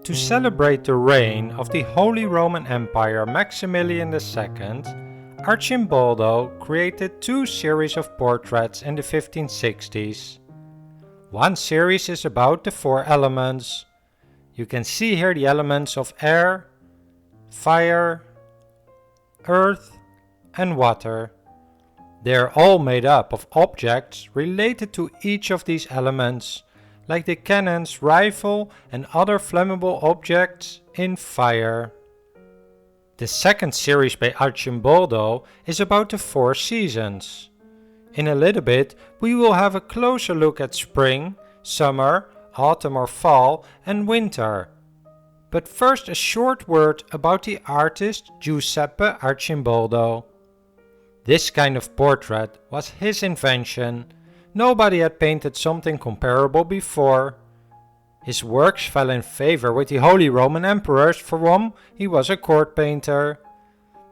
To celebrate the reign of the Holy Roman Empire Maximilian II, Arcimboldo created two series of portraits in the 1560s. One series is about the four elements. You can see here the elements of air, fire, earth and water. They are all made up of objects related to each of these elements, like the cannons, rifle and other flammable objects in fire. The second series by Arcimboldo is about the four seasons. In a little bit we will have a closer look at spring, summer, autumn or fall and winter. But first a short word about the artist Giuseppe Arcimboldo. This kind of portrait was his invention. Nobody had painted something comparable before. His works fell in favor with the Holy Roman emperors, for whom he was a court painter.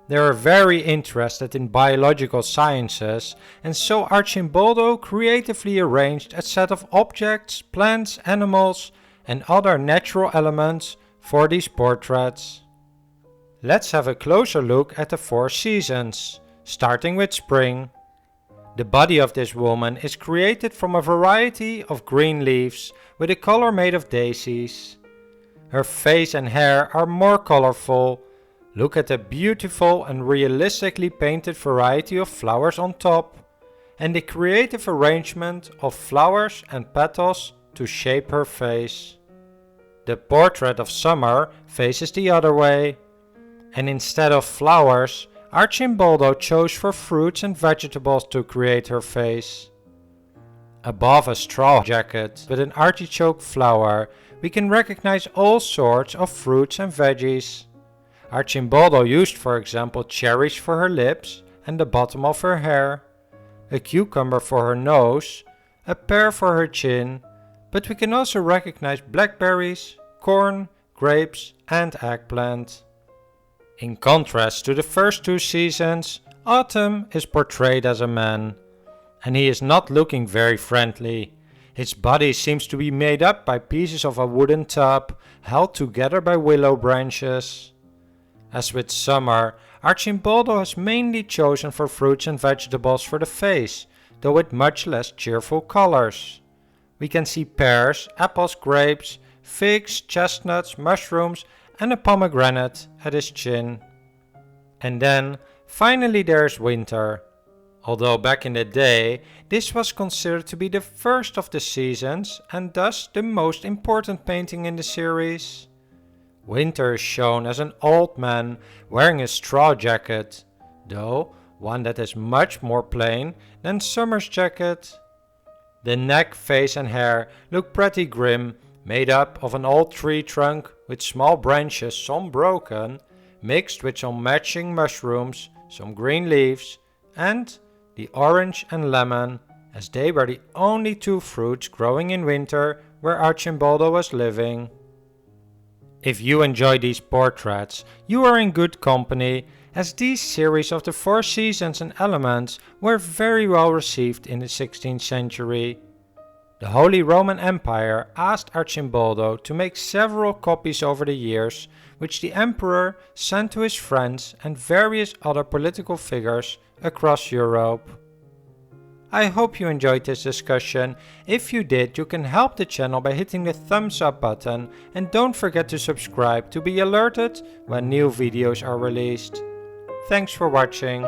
They were very interested in biological sciences, and so Arcimboldo creatively arranged a set of objects, plants, animals and other natural elements for these portraits. Let's have a closer look at the four seasons, starting with spring. The body of this woman is created from a variety of green leaves with a color made of daisies. Her face and hair are more colorful. Look at the beautiful and realistically painted variety of flowers on top, and the creative arrangement of flowers and petals to shape her face. The portrait of summer faces the other way, and instead of flowers, Arcimboldo chose for fruits and vegetables to create her face. Above a straw jacket with an artichoke flower, we can recognize all sorts of fruits and veggies. Arcimboldo used, for example, cherries for her lips and the bottom of her hair, a cucumber for her nose, a pear for her chin, but we can also recognize blackberries, corn, grapes and eggplant. In contrast to the first two seasons, autumn is portrayed as a man, and he is not looking very friendly. His body seems to be made up by pieces of a wooden tub held together by willow branches. As with summer, Arcimboldo has mainly chosen for fruits and vegetables for the face, though with much less cheerful colors. We can see pears, apples, grapes, figs, chestnuts, mushrooms and a pomegranate at his chin. And then, finally there's winter. Although back in the day, this was considered to be the first of the seasons and thus the most important painting in the series. Winter is shown as an old man wearing a straw jacket, though one that is much more plain than summer's jacket. The neck, face and hair look pretty grim, made up of an old tree trunk with small branches, some broken, mixed with some matching mushrooms, some green leaves and the orange and lemon, as they were the only two fruits growing in winter where Arcimboldo was living. If you enjoy these portraits, you are in good company, as these series of the four seasons and elements were very well received in the 16th century. The Holy Roman Empire asked Arcimboldo to make several copies over the years, which the emperor sent to his friends and various other political figures across Europe. I hope you enjoyed this discussion. If you did, you can help the channel by hitting the thumbs up button and don't forget to subscribe to be alerted when new videos are released. Thanks for watching.